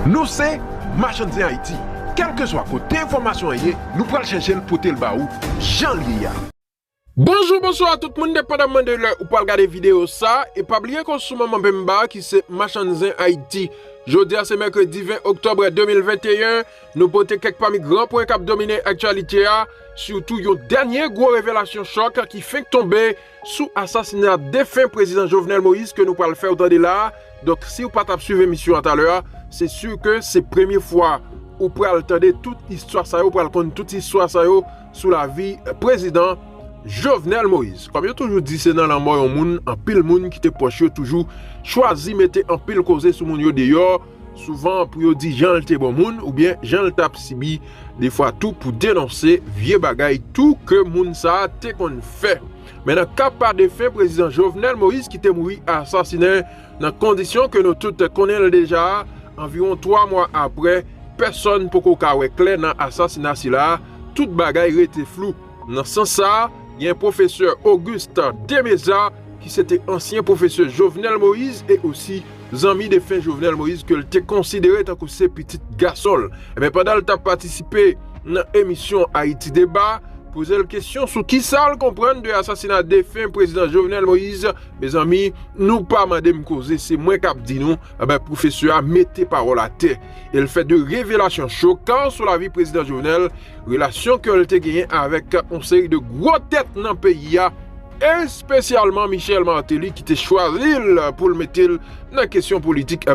Nous c'est Marchandise Haïti. Quel que soit côté information nous prenons chercher le poter le baou Jean Lia. Bonjour, bonsoir à tout le monde, dépendamment de l'heure ou pas regarder vidéo ça. Et pas oublier qu'on sous Maman Bemba qui c'est Marchandise Haïti. Jeudi, c'est mercredi 20 octobre 2021. Nous portons quelques parmi grands points qui ont dominé l'actualité. Surtout, une dernière grosse révélation choc qui fait tomber sous assassinat défunt président Jovenel Moïse que nous pourrons faire autant de là. Donc, si vous ne pas suivre l'émission tout à l'heure, c'est sûr que c'est la première fois où vous pourrez entendre toute l'histoire, vous pourrez connaître toute l'histoire sous la vie président Jovenel Moïse. Comme je toujours dit, c'est dans la mort en pile monde qui te proche toujours choisi mettre en pile cause sur mon yo dehors, souvent pour dire Jean le bon monde ou bien Jean le tap sibi, des fois tout pour dénoncer vieux bagaille tout que moun ça te qu'on fait. Mais dans cas par défunt président Jovenel Moïse qui était mort assassiné dans condition que nous tous connaissons déjà environ 3 mois après, personne pour qu'on clair dans assassinat là, toute bagaille était flou. Dans ce sens ça, il y a un professeur Auguste Demeza qui c'était ancien professeur Jovenel Moïse et aussi ami de fin Jovenel Moïse que était considéré tant que ses petits garçons. Mais pendant le temps participé dans l'émission Haïti Débat, poser la question sur qui ça le comprendre de l'assassinat de fin président Jovenel Moïse. Mes amis, nous pas mandé me causer, c'est moi qui dit nous, professeur a mettez parole à terre. Il fait de révélations choquantes sur la vie président Jovenel, relation que a gagné avec une série de gros têtes dans le pays, et spécialement Michel Martelly qui t'a choisi pour le mettre dans la question politique.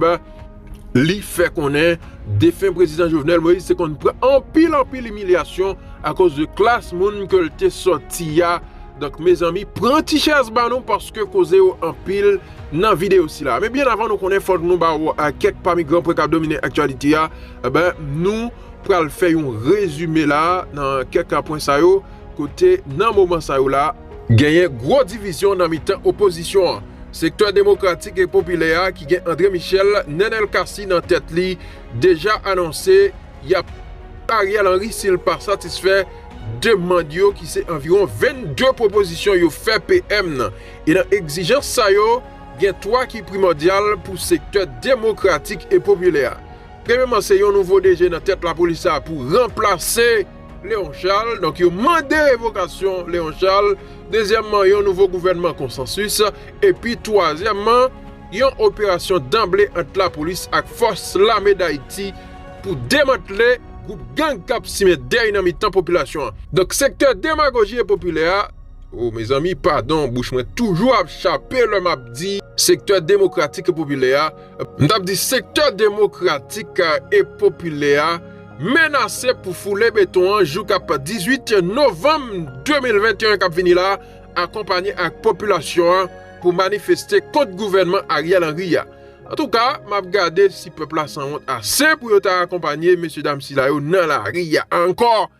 Li fait qu'on est défunt président Jovenel Moïse, c'est qu'on prend en pile humiliation à cause de classe moun que le sorti. Donc mes amis, prends ti chaise banon parce que cause en pile dans vidéo aussi là. Mais bien avant nous connaît faut nous ba à quelques parmi grands points qui dominer actualité nous pral faire un résumé là dans quelques points ça yo côté dans moment ça yo là gagner gros division dans mi-temps opposition. Secteur démocratique et populaire qui gagne André Michel, Nenel Kassi dans tête li déjà annoncé, il y a Ariel Henry s'il pas satisfait de mandio qui c'est environ 22 propositions yo fait PM et dans exigence ça yo, gagne 3 qui primordial pour secteur démocratique et populaire. Premièrement, c'est un nouveau DG dans tête la police pour remplacer Léon Charles, donc il a demandé révocation Léon Charles. Deuxièmement, il y a un nouveau gouvernement consensus. Et puis troisièmement, il y a une opération d'emblée entre la police et force l'armée d'Haïti pour démanteler le groupe gang cap si derrière la population. Donc secteur démagogie et populaire, oh mes amis, pardon, bouche moi toujours échappé le m'a dit secteur démocratique et populaire. M't'a dit secteur démocratique et populaire menacé pour fouler béton jour 18 novembre 2021 cap vini là accompagné avec population pour manifester contre gouvernement Ariel Henry. En tout cas, m'a regardé si peuple a sans honte assez pour accompagner messieurs dames si là dans la ria encore.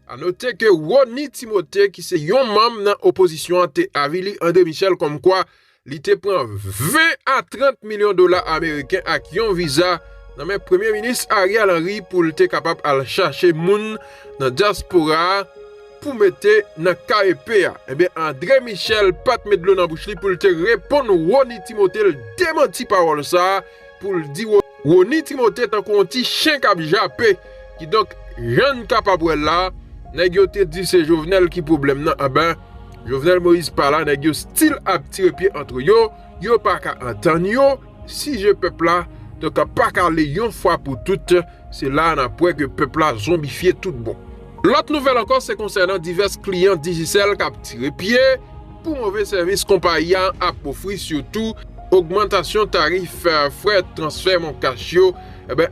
À noter que Ronnie Timothée qui c'est un membre dans opposition a avili André Michel comme quoi il te prend 20 à 30 millions de dollars américains avec un visa dans le premier ministre Ariel Henry pour être capable de chercher moun dans diaspora pour mettre dans KEP. Eh bien André Michel pas mettre de l'eau dans bouche pour te répondre Ronnie Timothée le démenti parole ça pour dire Ronnie Timothée tant qu'on petit chien cap jappé qui donc jeune capable là nèg yo te dit c'est Jovenel qui problème nan Jovenel Moïse par là nèg yo style à tirer pied entre yo pas qu'à entendre yo si je peuple là donc pas qu'à aller une fois pour toutes, c'est là après que le peuple a zombifié tout bon. L'autre nouvelle encore c'est concernant divers clients digitales qui ont tiré pied pour mauvais service compagnie a offrir surtout augmentation tarif frais transfert mon cachio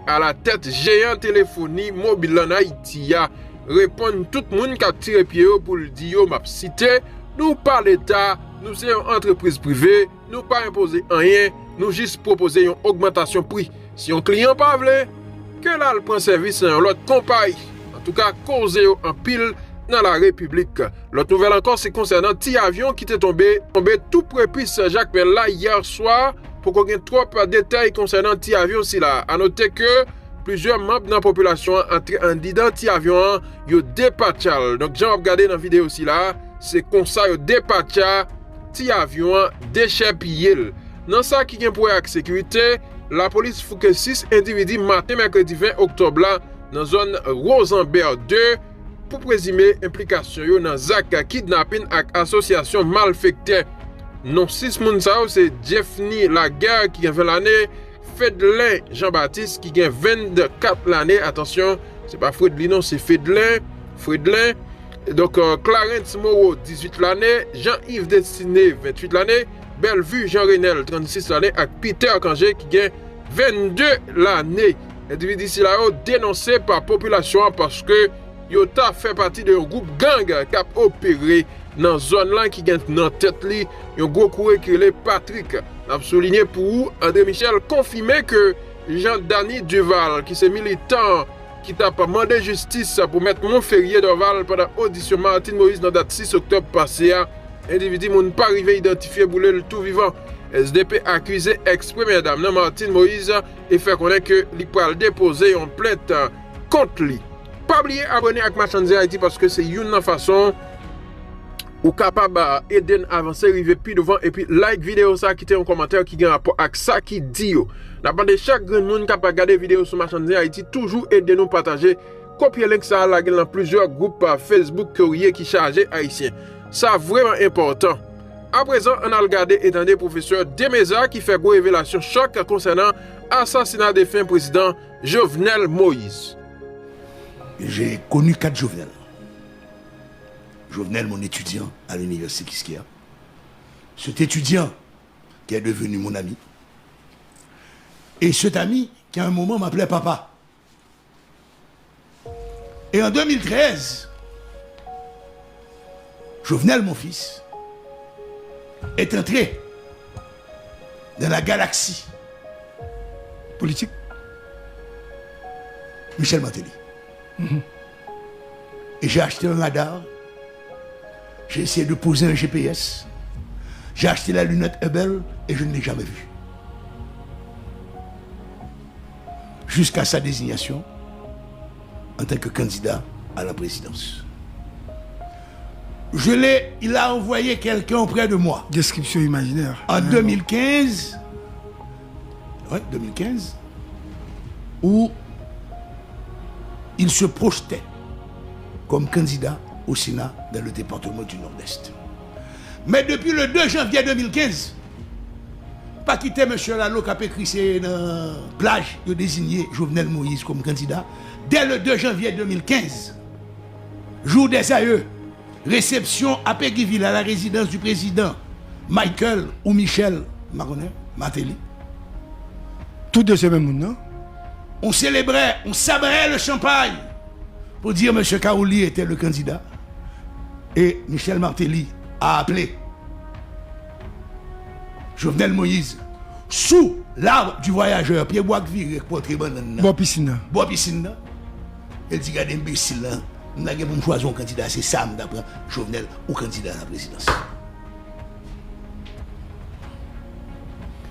à la tête géant téléphonie mobile en Haïti répondre tout le monde qui a tiré pied pour le dire m'a cité nous pas l'état nous c'est une entreprise privée nous pas imposer rien nous juste proposer une augmentation prix si un client pas veut que là le prend service dans l'autre compagnie en tout cas causer en pile dans la République. L'autre nouvelle encore c'est concernant petit avion qui était tombé tout prépice Jacques là hier soir pour qu'on ait trop de détails concernant petit avion si là à noter que plusieurs membres de la population en disant petit avion yo dépatchal donc j'ai regardé dans la vidéo aussi là c'est comme ça yo dépatcha petit avion déchets pillé. Dans ça qui est pour la sécurité, la police fouke 6 individus matin mercredi 20 octobre là dans zone Rosenberg 2 pour présumer implication yo dans zak kidnapping ak association malfecteur. Non 6 moun sa c'est Jeffney Laguerre qui a 20 l'année, Fedlin Jean-Baptiste qui a 24 l'année. Attention, c'est pas Fredlin non, c'est Fedlin. Donc Clarence Moreau 18 l'année, Jean-Yves Destiné 28 l'année, Bellevue Jean-Renel 36 l'année ak Peter Kangé qui a 22 l'année. Individu ici là dénoncé par population parce que yo ta fait partie d'un groupe gang qui a opéré dans zone là qui gagne dans tête li un gros courrier qui est Patrick. A souligné pour André Michel confirmé que Jean-Dany Duval qui c'est militant qui t'a pas demandé justice pour mettre Montferrier Dorval pendant audition Martine Moïse dans date 6 octobre passé. Individu moun pas arrivé identifié boule le tout vivant. SDP accusé ex-première dame Martine Moïse et fait connaître que li pral déposer une plainte contre lui. Pas oublier abonner avec Marchandise Haïti parce que c'est une façon ou capable aider avancer arriver plus devant et puis like vidéo ça quitter un commentaire qui gagne rapport avec ça qui dit yo. N'attendez chaque grand monde capable regarder vidéo sur Marchandise Haïti toujours aider nous partager copier link ça là dans plusieurs groupes Facebook courrier qui chargé haïtien. Ça vraiment important. À présent, on a regardé étendé professeur Demeza qui fait une révélation choc concernant l'assassinat des fins président Jovenel Moïse. J'ai connu 4 Jovenel. Jovenel, mon étudiant à l'université Kiskia. Cet étudiant qui est devenu mon ami. Et cet ami qui à un moment m'appelait papa. Et en 2013, Jovenel, mon fils, est entré dans la galaxie politique. Michel Martelly. Et j'ai acheté un radar. J'ai essayé de poser un GPS. J'ai acheté la lunette Hubble et je ne l'ai jamais vu. Jusqu'à sa désignation en tant que candidat à la présidence. Il a envoyé quelqu'un auprès de moi. Description imaginaire. En 2015. Ouais, 2015. Où il se projetait comme candidat au Sénat dans le département du Nord-Est. Mais depuis le 2 janvier 2015, pas quitter M. Lalo qui a écrit dans la plage, il a désigné Jovenel Moïse comme candidat. Dès le 2 janvier 2015, jour des aïeux, réception à Péguiville à la résidence du président Michael ou Michel Martelly. Tout de ce même monde, non? On célébrait, on sabrait le champagne pour dire M. Kaouli était le candidat. Et Michel Martelly a appelé Jovenel Moïse sous l'arbre du voyageur, Pierre Bois-Viré, portrait banane. Bois piscine. Bois piscine. Il dit, regardez, imbécile, là, nous avons choisi un candidat, c'est Sam d'après Jovenel ou candidat à la présidence.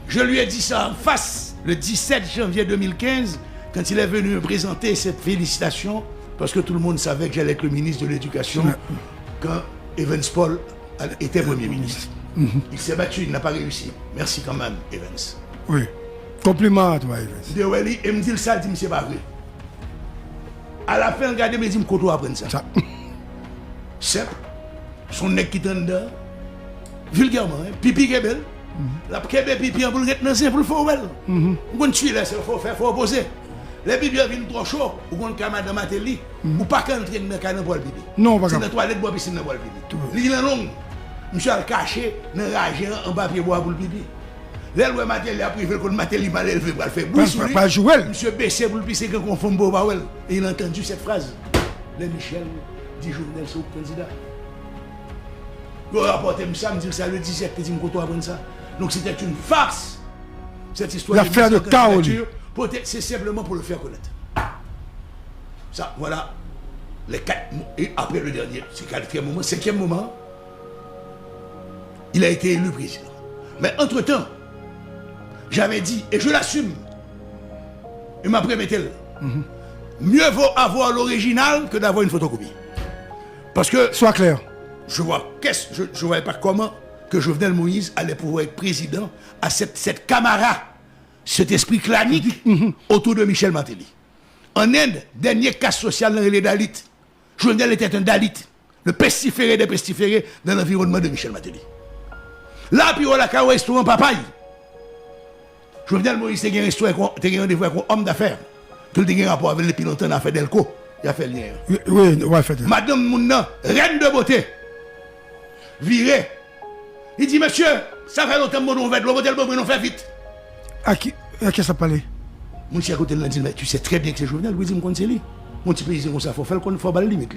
Je lui ai dit ça en face le 17 janvier 2015, quand il est venu me présenter cette félicitation, parce que tout le monde savait que j'allais être le ministre de l'Éducation quand Evans Paul était Premier ministre. Il s'est battu, il n'a pas réussi. Merci quand même, Evans. Oui. Compliment à toi, Evans. Il me dit ça, il dit, c'est pas vrai. À la fin, regardez, il me dit, je apprendre ça. Simple. Son nez qui t'en dedans. Vulgairement, hein? Pipi qui est belle. La kebe pipi pour le retenir pour le faire well. On tue là, c'est faut faire, faut opposer. Les pipi viennent trop chaud, ou qu'on camarade de Martelly, ou pas qu'entrer dans le canal pour le pipi. Non, pas c'est dans la toilette boire piscine pour le pipi. L'île est longue. Monsieur a caché dans l'argent en papier bois pour le pipi. Là le Martelly a privé que le Martelly mal élevé pour le faire bouche. Pas jouer. Monsieur baissé pour le pisser que qu'on femme boba well. Et il a entendu cette phrase. Le Michel dit Jovenel c'est le candidat. Il a rapporté ça, me dit ça le 17, il dit me qu'on apprendre ça. Donc c'était une farce. Cette histoire l'affaire de Kaouli. C'est simplement pour le faire connaître. Ça, voilà. Les 4 et après le dernier, c'est 4e moment, 5e moment, il a été élu président. Mais entre-temps, j'avais dit, et je l'assume, et ma prémételle, mieux vaut avoir l'original que d'avoir une photocopie. Parce que... Sois clair. Je voyais pas comment que Jovenel Moïse allait pouvoir être président à cette Camara cet esprit clanique autour de Michel Martelly. En Inde, dernier cas social dans les Dalits, Jovenel était un Dalit, le pestiféré des pestiférés dans l'environnement de Michel Martelly. Là, puis on a un restaurant papaye. Jovenel Moïse a un restaurant, un rendez-vous avec un homme d'affaires. Tout le monde a un rapport avec les pilotes, a fait Delco. Il a fait le lien. Oui, ouais, fait. Madame Mouna, reine de beauté, virée. Il dit, monsieur, ça fait longtemps que nous va être l'hôtel, nous fait vite. À qui ça parlait? Mon cher côté de dit, mais tu sais très bien que c'est Jovenel, oui, dis-moi qu'on c'est lui. Mon petit paysan comme ça, il faut faire qu'on faut pas le limite.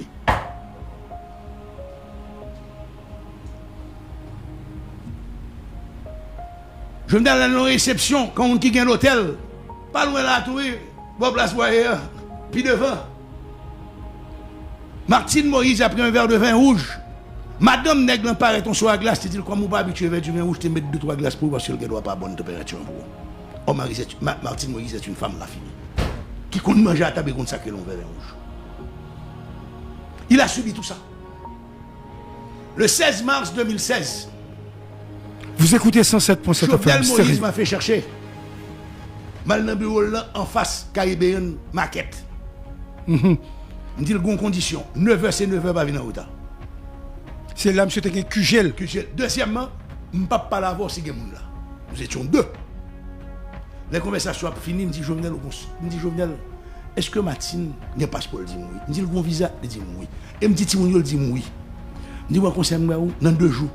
Jovenel a une réception, quand on qui gagne l'hôtel, pas loin là, tout, bon place voyez, puis devant. Martine Moïse a pris un verre de vin rouge. Madame Nègre paraît ton soir à glace, tu dis comme on pas habitué avec du vin rouge, tu mets 2-3 glaces pour parce qu'elle ne doit pas bonne température pour. Oh, Martine Moïse est une femme raffinée qui compte manger à table et compte sacré l'on verre rouge. Il a subi tout ça. Le 16 mars 2016. Vous écoutez 107.7 Jovenel Moïse m'a fait chercher. Mal dans le bureau là, en face, Caribbean Maquette. Je dis le bon condition. 9h, c'est 9h, pas venir en retard. C'est là, monsieur, t'es QGL. Deuxièmement, je ne peux pas l'avoir si là. Nous étions deux. Les conversations ont fini, me dit Jovenel, est-ce que Martine n'a pas passeport? Il dit oui. Il dit le bon visa, il dit oui. Et me dit Timounio, il dit oui. Il dit, moi, conseil, dans 2 jours,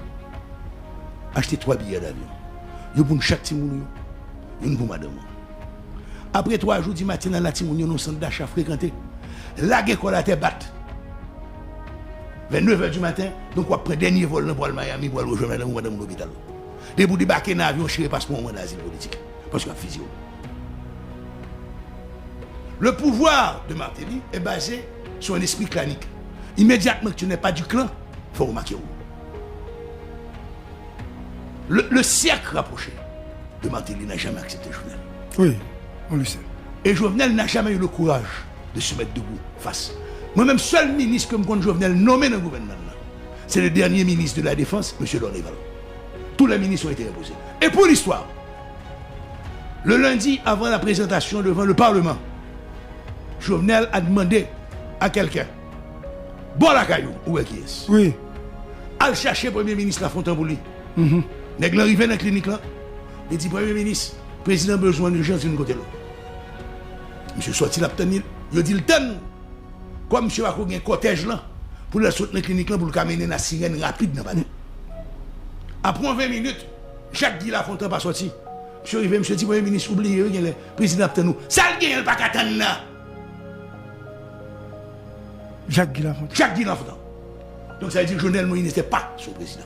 acheter 3 billets d'avion. Il y a pour chaque Timounio, il y a pour madame. Après 3 jours, dit Martine, dans la Timounio, nous sommes d'achat fréquenté. La guerre qu'on a été batte. Vers 9h du matin, donc on prend dernier vol pour le Miami pour aller rejoindre madame l'hôpital. Et pour débarquer dans l'avion, je ne passe pas mon d'asile politique. Parce qu'il y a physio. Le pouvoir de Martelly est basé sur un esprit clanique. Immédiatement que tu n'es pas du clan, il faut remarquer où. Le cercle rapproché de Martelly n'a jamais accepté Jovenel. Oui, on le sait. Et Jovenel n'a jamais eu le courage de se mettre debout face. Moi-même, seul ministre que me compte Jovenel nommé dans le gouvernement, c'est le dernier ministre de la Défense, M. Dorneval. Tous les ministres ont été imposés. Et pour l'histoire, le lundi, avant la présentation devant le Parlement, Jovenel a demandé à quelqu'un, bon la caillou, où est-ce qu'il est? Oui. Al chercher le Premier ministre Lafontaine pour lui. Nèg l'arrivé dans la clinique là, il dit Premier ministre, président besoin d'urgence d'une côté l'autre. Monsieur sorti la tenir, il dit le ten. Comme monsieur a un cortège là, pour le sortir dans la clinique là, pour le amener la sirène rapide dans le palais. Après 20 minutes, Jacques Guy Lafontaine pas sorti. Monsieur arrivé, monsieur dit Premier ministre, oubliez, il y a le président de nous. Ça le gagne, pas qu'à attendre là. Jacques Guy Lafontaine. Jacques Guy Lafontaine. Donc ça veut dire que Jovenel Moïse n'était pas son président.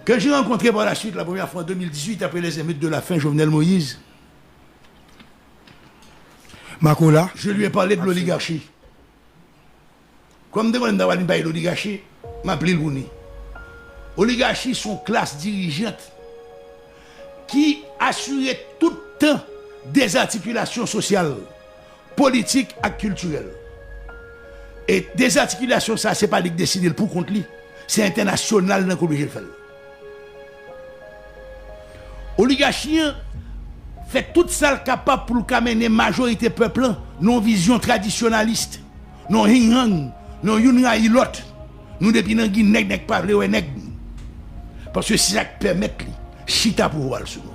Quand j'ai rencontré par la suite, la première fois en 2018, après les émeutes de la faim, Jovenel Moïse, Makola, je lui ai parlé de l'oligarchie. Comme demande d'avoir une l'oligarchie, m'appelé le Bouni. Oligarchie sont classes dirigeantes qui assuraient tout le temps des articulations sociales, politiques et culturelles. Et des articulations, ça, c'est pas lui qui décide pour contre lui. C'est international dans le faire. Oligarchie fait tout ça capable pour amener majorité peuple non vision traditionnaliste, non hing non yunga ilot, nous depuis nan Guinée nèg pas vle nèg. Parce que c'est ça qui permet chita pouvoir sur nous.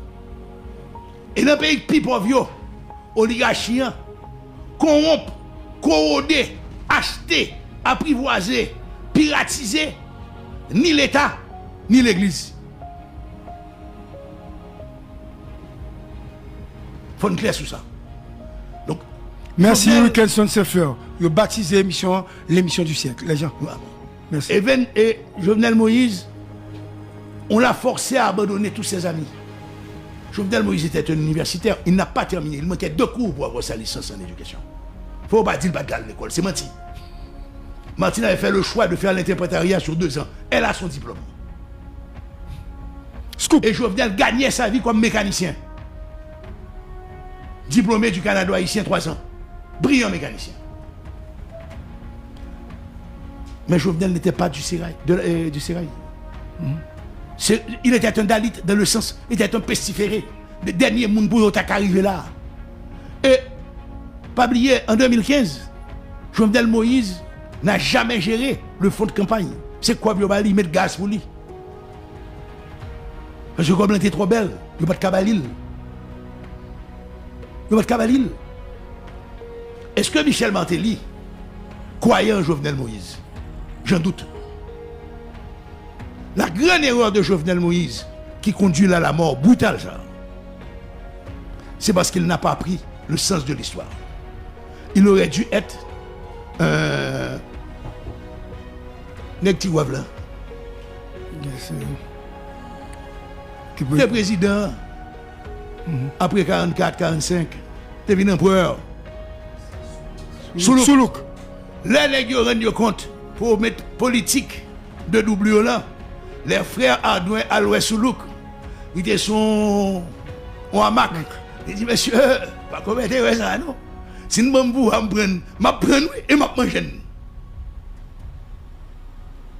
Et dans le pays plus pauvre, oligarchie corrompre, corroder, acheter, apprivoiser, piratiser ni l'État ni l'Église. Il faut une clair sur ça. Donc, merci Wilkinson Sefer. Vous avez baptisé l'émission du siècle. Les gens. Merci. Et Jovenel Moïse, on l'a forcé à abandonner tous ses amis. Jovenel Moïse était un universitaire. Il n'a pas terminé. Il manquait 2 cours pour avoir sa licence en éducation. Il ne faut pas dire qu'il n'a pas l'école. C'est menti. Martine avait fait le choix de faire l'interprétariat sur 2 ans. Elle a son diplôme. Scoop. Et Jovenel gagnait sa vie comme mécanicien. Diplômé du Canada haïtien 3 ans. Brillant mécanicien. Mais Jovenel n'était pas du sérail. Du sérail. Il était un Dalit dans le sens, il était un pestiféré. Le dernier monde pour arriver là. Et, pas oublier, en 2015, Jovenel Moïse n'a jamais géré le fonds de campagne. C'est quoi, il met le gaz pour lui. Parce que comme elle était trop belle, il n'y a pas de cabalil. Il n'y a pas de cabalil. Est-ce que Michel Martelly croyait en Jovenel Moïse? J'en doute. La grande erreur de Jovenel Moïse, qui conduit à la mort brutale, c'est parce qu'il n'a pas appris le sens de l'histoire. Il aurait dû être Necti Wavla. Le président, après 44-45, t'es venu empereur. Soulouk. Les nègres rendent compte pour mettre politique de doublure là. Les frères Ardouin, Aloué Soulouk, ils étaient son hamac. Ils disent, monsieur, pas commettre ça, non? Si nous m'apprendre et m'apprendre.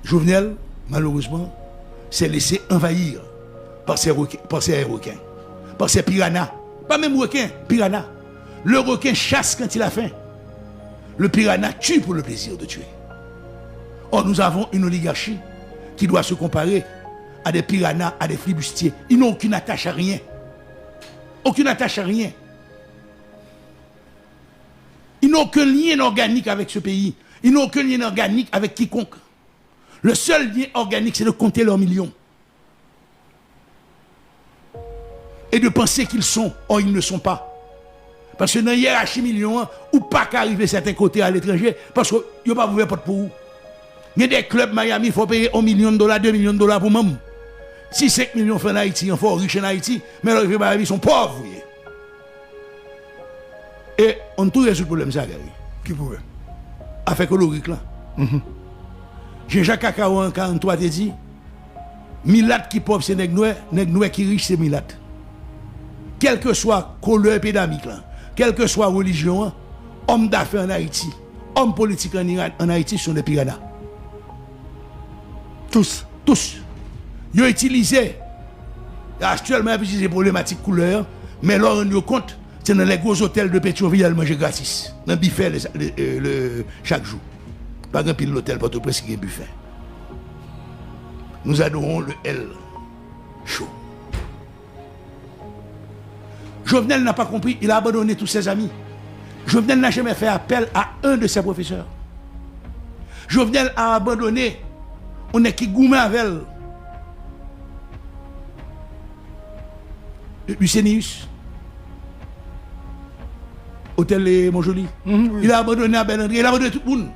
Jovenel, malheureusement, s'est laissé envahir par ces requins, par ces piranhas. Pas même requins, piranhas. Le requin chasse quand il a faim. Le piranha tue pour le plaisir de tuer. Or, nous avons une oligarchie qui doit se comparer à des piranhas, à des flibustiers. Ils n'ont aucune attache à rien. Aucune attache à rien. Ils n'ont aucun lien organique avec ce pays. Ils n'ont aucun lien organique avec quiconque. Le seul lien organique, c'est de compter leurs millions. Et de penser qu'ils sont, or ils ne sont pas. Parce que dans la hiérarchie million, ou pas qu'arriver certains côtés à l'étranger, parce qu'ils n'ont pas ouvert porte pour vous. Il y a des clubs Miami, il faut payer $1 million, $2 millions pour même. Si 5 millions fait en Haïti, il faut riche en Haïti, mais les Miami sont pauvres. Et on trouve ce problème, ça, Gary. Qui pourrait? Avec l'orique là. Jean-Jacques Kakaou en 43 te dit, Milat qui pauvre c'est nèg qui riche c'est Milat. Quelle que soit couleur épidémique là, quelle que soit religion, hommes d'affaires en Haïti, hommes politiques en Haïti sont des piranhas. Tous. Ils ont utilisé, actuellement, ils utilisent des problématiques couleurs, mais là, on nous compte, c'est dans les gros hôtels de Pétionville, à manger gratis, dans le buffet chaque jour. Par exemple, l'hôtel Port-au-Prince qui est buffet. Nous adorons le L chaud. Jovenel n'a pas compris, il a abandonné tous ses amis. Jovenel n'a jamais fait appel à un de ses professeurs. Jovenel a abandonné, on est qui gourmet avec Lucenius, Hôtel Montjoli. Oui. Il a abandonné à Ben André, il a abandonné tout le monde.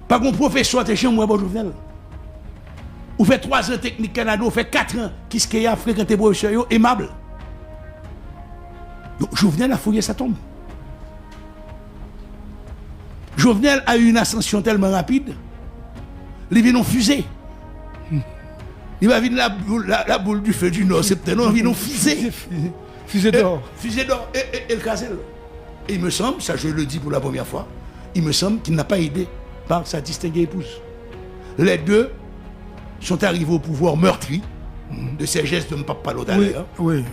Pas qu'on professeur de chez moi, bon Jovenel. Vous faites 3 ans technique Canada, vous faites 4 ans qui se a fréquenté professeur aimable. Jovenel a fouillé sa tombe. Jovenel a eu une ascension tellement rapide, il vient en fusée. Il va venir la boule du feu du Nord, septembre, il vient en fusée. Fusée d'or. Fusée d'or et le casel. Et il me semble, ça je le dis pour la première fois, il me semble qu'il n'a pas aidé par sa distinguée épouse. Les deux sont arrivés au pouvoir meurtri de ces gestes de ne pas parler d'ailleurs. Oui.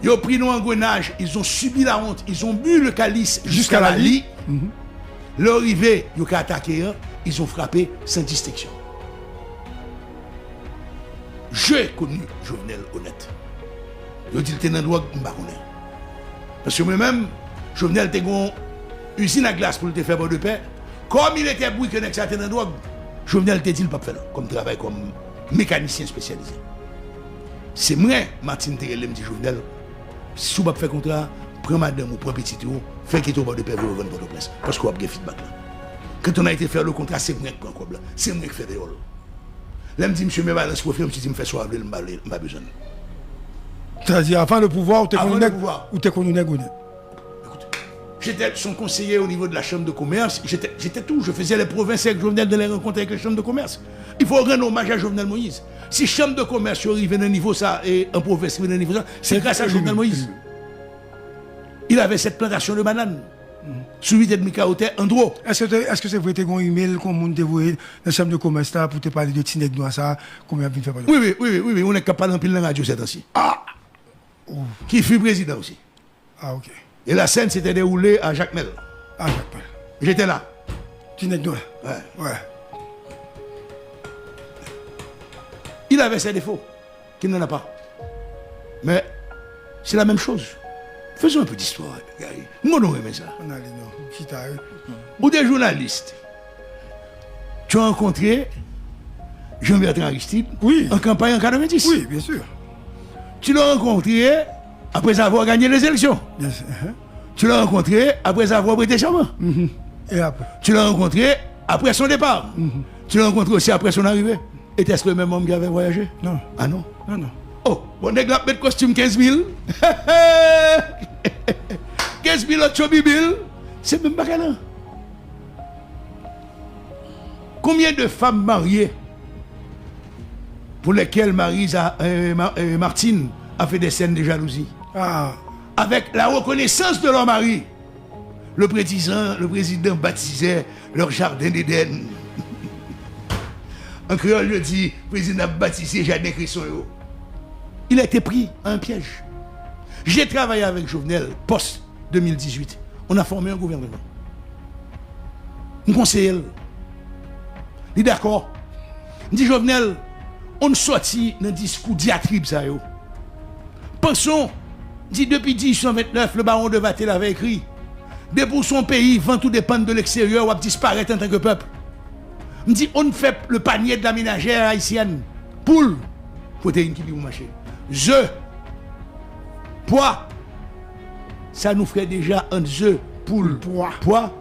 Ils ont pris nos engrenages, ils ont subi la honte, ils ont bu le calice jusqu'à la lie. Leur arrivée, ils ont attaqué, ils ont frappé sans distinction. J'ai connu Jovenel honnête. Ils ont dit qu'il était dans le droit de parce que moi-même, Jovenel était une usine à glace pour le faire de paix. Comme il était bruit que dans le droit, Jovenel était dit qu'il ne peut pas faire comme travail, comme mécanicien spécialisé. C'est moi, Martine Terrel, me dit Jovenel, si vous ne faites pas contrat, prends madame ou prends petit ou fais qu'il y ait de paix pour vendre votre place. Parce qu'on a bien feedback là. Quand on a été faire le contrat, c'est moi qui prends quoi là. C'est moi qui fais des rôles. Là, me dit, monsieur, mes balances pour faire, je me fais soir, je n'ai pas besoin. C'est-à-dire, avant le pouvoir, ou t'es connu Écoute, j'étais son conseiller au niveau de la chambre de commerce, j'étais tout, je faisais les provinces avec Jovenel de les rencontrer avec les chambres de commerce. Il faut rendre hommage à Jovenel Moïse. Si chambre de commerce arrive à un niveau ça, et en province arrive à un niveau ça, c'est grâce à Jovenel Moïse. Il avait cette plantation de bananes. Sous 8,5 caoté, en droit. Est-ce que c'est vrai que tu as un email qu'on monde dévoué dans la chambre de commerce là pour te parler de Tineg Noir ça? Combien de faire parler? Oui, on est capable d'en pile dans la radio cette temps-ci. Qui fut président aussi. Ah, ok. Et la scène s'était déroulée à Jacmel. Ah, Jacmel. J'étais là. Tineg Noir? Ouais. Il avait ses défauts, qu'il n'en a pas. Mais c'est la même chose. Faisons un peu d'histoire, gars. Moi, non, mais ça. On a les noms. Ou des journalistes. Tu as rencontré Jean-Bertrand Aristide en campagne en 90. Oui, bien sûr. Tu l'as rencontré après avoir gagné les élections. Bien sûr. Tu l'as rencontré après avoir prêté serment. Et après? Tu l'as rencontré après son départ. Tu l'as rencontré aussi après son arrivée. Était-ce le même homme qui avait voyagé? Non. Ah non? Non. Oh, on a mettre costume 15 000. 15 000 autres bibil. C'est même pas là. Combien de femmes mariées pour lesquelles Martine a fait des scènes de jalousie? Avec la reconnaissance de leur mari, le président baptisait leur jardin d'Éden. En créole, je dis, le président a baptisé Jardin Cresson. Il a été pris à un piège. J'ai travaillé avec Jovenel, post-2018. On a formé un gouvernement. Un conseiller. Il est d'accord. Il dit, Jovenel, on sortit dans un discours diatribe. Pensons, dit depuis 1829, le baron de Vatel avait écrit, dès pour son pays, vent tout dépend de l'extérieur, ou à disparaître en tant que peuple. Il dit, on fait le panier de la ménagère haïtienne. Poule, protéine qui dit, vous marchez. Œufs, poids, ça nous ferait déjà un œuf, poule, poids,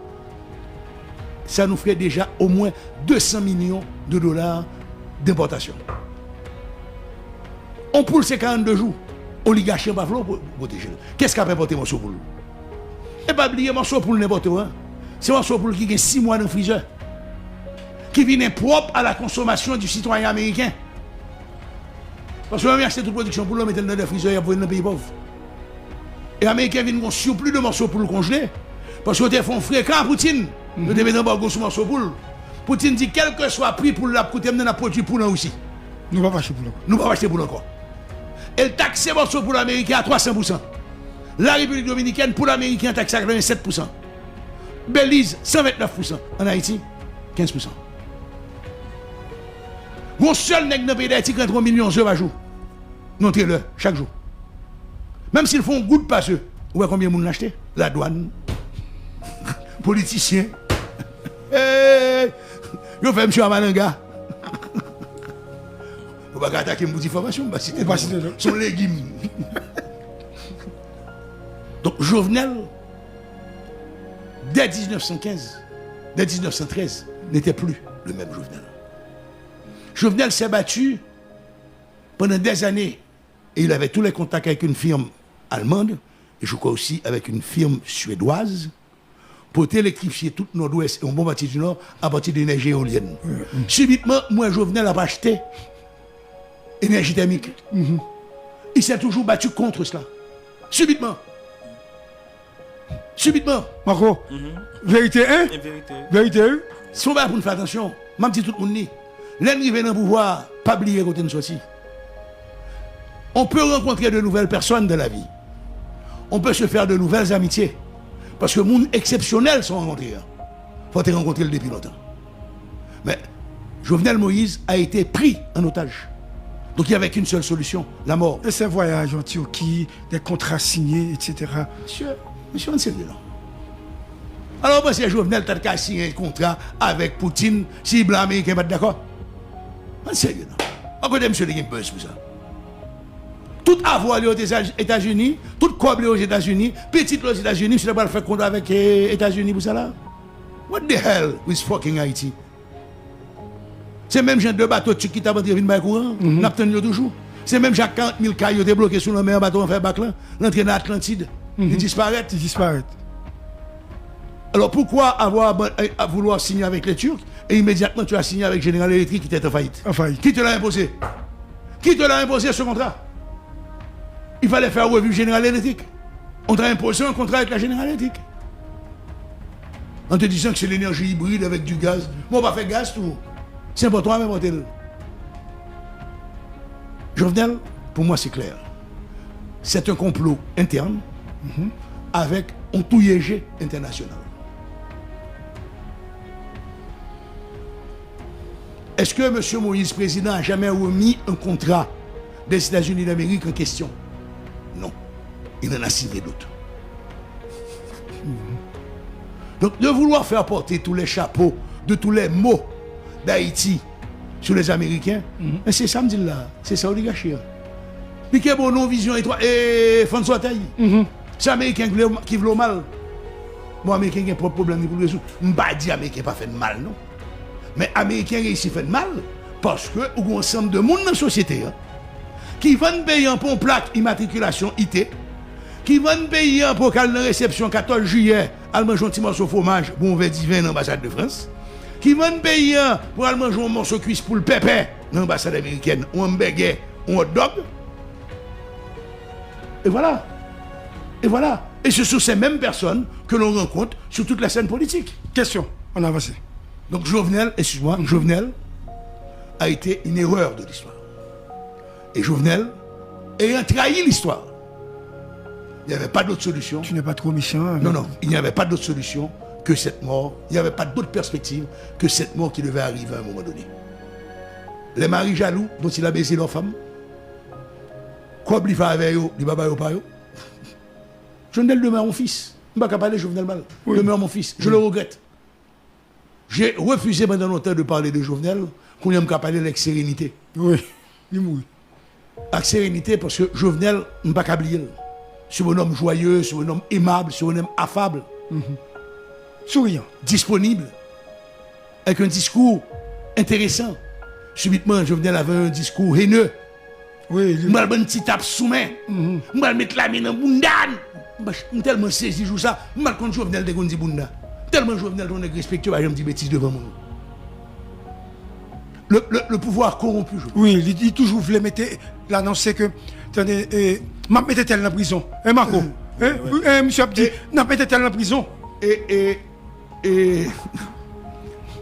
ça nous ferait déjà au moins 200 millions de dollars d'importation. On poule c'est 42 jours. Oligarchie en Bavlo pour protéger. Qu'est-ce qu'a fait porter morceau poule? Et pas oublier morceau poule n'importe où. C'est morceau poule qui a 6 mois dans le freezer. Qui vient propre à la consommation du citoyen américain. Parce que même acheter toute production pour le mettre dans le freezer pour un pays pauvre. Et les Américains viennent un surplus de morceaux pour le congeler. Parce qu'ils font fréquent à Poutine. Ils te mettent un bargo sur morceau pour. Poutine dit quel que soit le prix pour la coûter, on a produit pour nous aussi. Nous ne pouvons pas acheter pour nous. Nous ne pouvons pas acheter pour nous encore. Elle taxe morceaux pour l'Américain à 300%. La République dominicaine pour l'Américain taxe à 87%. Belize 129%. En Haïti 15%. Mon seul nègre dans le pays d'Haïti qui 3 millions d'euros par jour. Non, le chaque jour. Même s'ils font goutte par eux. Vous voyez combien de monde l'acheter? La douane. Politiciens. Je fais monsieur Amalanga. Vous ne pouvez pas attaquer une information. C'est son légume. Donc Jovenel, dès 1915, dès 1913, n'était plus le même Jovenel. Jovenel s'est battu pendant des années et il avait tous les contacts avec une firme allemande et je crois aussi avec une firme suédoise pour électrifier tout le nord-ouest et un bon partie du nord à partir d'énergie éolienne. Subitement, moi Jovenel a acheté énergie thermique. Il s'est toujours battu contre cela. Subitement. Marco, vérité 1? Vérité 1? Si on va pour nous faire attention, même si tout le monde dit, l'ennemi vient dans le pouvoir, pas oublier côté de sortie. On peut rencontrer de nouvelles personnes dans la vie. On peut se faire de nouvelles amitiés. Parce que les gens exceptionnels sont rencontrés. Il faut te rencontrer depuis longtemps. Mais Jovenel Moïse a été pris en otage. Donc il n'y avait qu'une seule solution, la mort. Et ces voyages en Turquie, des contrats signés, etc. Monsieur, on ne sait pas. Alors, moi, c'est Jovenel qui a signé un contrat avec Poutine, si les Blancs américains ne sont pas d'accord. On ne sait pas. On connaît monsieur qui buzz pour ça. Tout avoir aux États-Unis, tout coble aux États-Unis, petit aux États-Unis, monsieur ne pas faire contrat avec les États-Unis pour ça là. What the hell with fucking Haïti? C'est même genre de bateaux qui t'a vendu une courant, n'a pas toujours. C'est même Jacques 40 000 cailloux bloqués sur le mer, un bateau en fait bac là, l'entrée dans l'Atlantide. Ils disparaissent. Alors pourquoi à vouloir signer avec les Turcs et immédiatement tu as signé avec General Electric qui était en faillite? Qui te l'a imposé? Qui te l'a imposé ce contrat? Il fallait faire revivre General Electric. On t'a imposé un contrat avec la General Electric. En te disant que c'est l'énergie hybride avec du gaz. Moi, on va faire gaz tout. C'est important à m'inventer. Jovenel, pour moi, c'est clair. C'est un complot interne avec un touillégé international. Est-ce que M. Moïse, président, a jamais remis un contrat des États-Unis d'Amérique en question? Non. Il en a signé d'autres. Donc, de vouloir faire porter tous les chapeaux de tous les mots d'Haïti sur les Américains, c'est ça, me dit là. C'est ça, oligarchie. Piquet Bono, Vision Étoile, et François Taille. C'est Américain qui veut mal. Moi, Américain qui a un problème pour résoudre. Je ne vais pas dire Américain pas fait de mal, non. Mais Américain réussit fait de mal parce que il y a un ensemble de monde dans la société qui vont payer pour une plaque immatriculation IT, qui vont payer pour qu'elle ait une réception 14 juillet, elle mange un petit morceau de fromage pour un verre divin dans l'ambassade de France, qui vont payer pour aller manger un morceau de cuisse pour le pépé dans l'ambassade américaine, ou un burger, ou un hot dog. Et voilà. Et voilà. Et ce sont ces mêmes personnes que l'on rencontre sur toute la scène politique. Question, on avance. Donc Jovenel, excuse-moi, Jovenel a été une erreur de l'histoire. Et Jovenel ayant trahi l'histoire, il n'y avait pas d'autre solution. Tu n'es pas trop méchant. Non, non, il n'y avait pas d'autre solution que cette mort. Il n'y avait pas d'autre perspective que cette mort qui devait arriver à un moment donné. Les maris jaloux dont il a baisé leur femme, quoi il fait avec eux, il va pas eux. Jovenel demeure mon fils. Je ne vais pas parler Jovenel mal. Oui. Demeure mon fils. Je le regrette. J'ai refusé pendant longtemps de parler de Jovenel, qu'on aime qu'à parler avec sérénité. Oui, il mouille. Avec sérénité, parce que Jovenel, on ne peut pas oublier. C'est un homme joyeux, c'est un homme aimable, c'est un homme affable. Souriant. Disponible. Avec un discours intéressant. Subitement, Jovenel avait un discours haineux. Oui, je vais mettre une petite tape sous main. Je vais mettre la main dans le bundan. Je suis tellement saisi de ça. Je vais mettre Jovenel de Gondi Bunda. Tellement Jovenel on est respectueux, je me dis bêtises devant moi. Le pouvoir corrompu. Oui, il toujours voulait mettre l'annoncer que attendez, m'a mettait elle en prison. Marco, monsieur Abdi, n'a mettait elle en prison. Et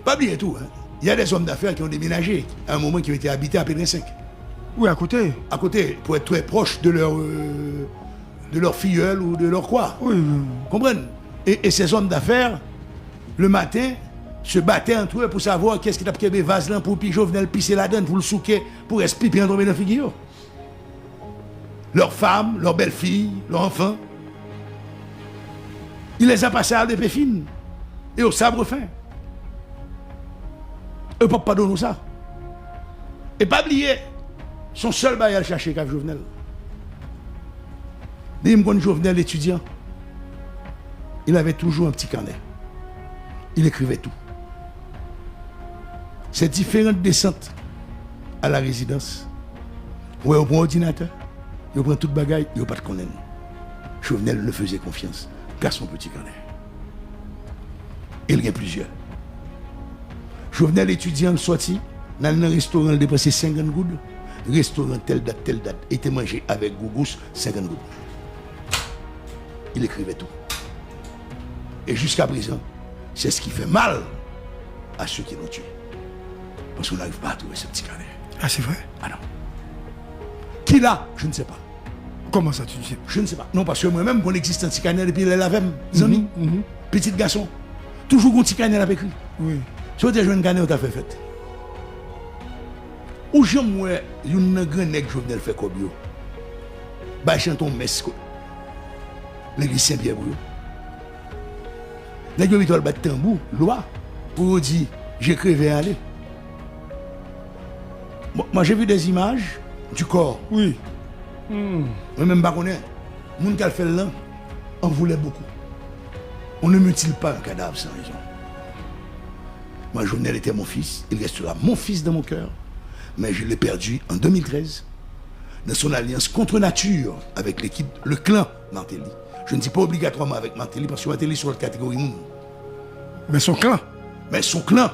pas bien tout. Il y a des hommes d'affaires qui ont déménagé à un moment qui ont été habités à Pédrin 5. Oui, à côté. À côté, pour être très proche de leur filleule ou de leur quoi. Oui. Comprenez? Et ces hommes d'affaires, le matin, se battaient entre eux pour savoir qu'est-ce qui t'a pris des vases là pour Jovenel pisser la donne, pour le souquer, pour expliquer en tomber dans la figure. Leurs femmes, leurs belles-filles, leurs enfants. Il les a passés à l'épée fine et au sabre fin. Eux ne peuvent pas donner ça. Et pas oublier, son seul bail à le chercher qu'à Jovenel. Dis-moi, Jovenel étudiant, il avait toujours un petit carnet. Il écrivait tout. Ces différentes descentes à la résidence, où on prend ordinateur, on prend toute bagaille, il n'y a pas de connaître. Jovenel le faisait confiance, car son petit carnet. Il y a plusieurs. Jovenel étudiant sorti, dans un restaurant, il dépensait 50 gouttes. Restaurant telle date, et était mangé avec Gougous, 50 gouttes. Il écrivait tout. Et jusqu'à présent, c'est ce qui fait mal à ceux qui l'ont tué. Parce qu'on n'arrive pas à trouver ce petit carnet. Ah, c'est vrai? Ah non. Qui l'a? Je ne sais pas. Comment ça, tu sais? Je ne sais pas. Non, parce que moi-même, mon existe un petit carnet depuis les lavem, amis, petit garçon. Toujours un petit carnet avec écrit. Oui. Si tu as joué un carnet, tu as fait. Ou j'aime moi, il y a un grand nègre qui Jovenel fait comme yo. Bah, chanton mesco. L'église Saint-Pierre pour eux. Les gens qui ont battu tambour, loi, pour dire, j'ai crevé à aller. Moi, j'ai vu des images du corps. Oui. Moi-même, je connais. Les gens qui ont fait là, en voulaient beaucoup. On ne mutile pas un cadavre sans raison. Moi, Jovenel était mon fils. Il restera mon fils dans mon cœur. Mais je l'ai perdu en 2013 dans son alliance contre nature avec l'équipe, le clan Martelly. Je ne dis pas obligatoirement avec Martelly parce que Martelly sur la catégorie monde. Mais son clan. Mais son clan.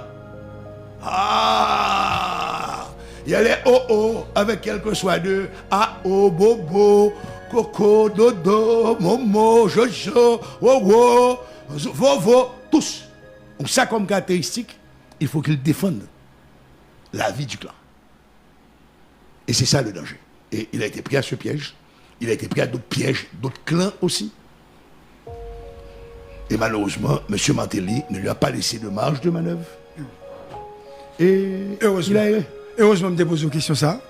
Ah! Il y a les oh avec quel que soit de A-O, Bobo, Coco, Dodo, Momo, Jojo, Wowo, Vovo, tous. ont ça comme caractéristique, il faut qu'ils défendent la vie du clan. Et c'est ça le danger. Et il a été pris à ce piège. Il a été pris à d'autres pièges, d'autres clans aussi. Et malheureusement, M. Mantelli ne lui a pas laissé de marge de manœuvre. Et heureusement, heureusement, me dépose une question ça.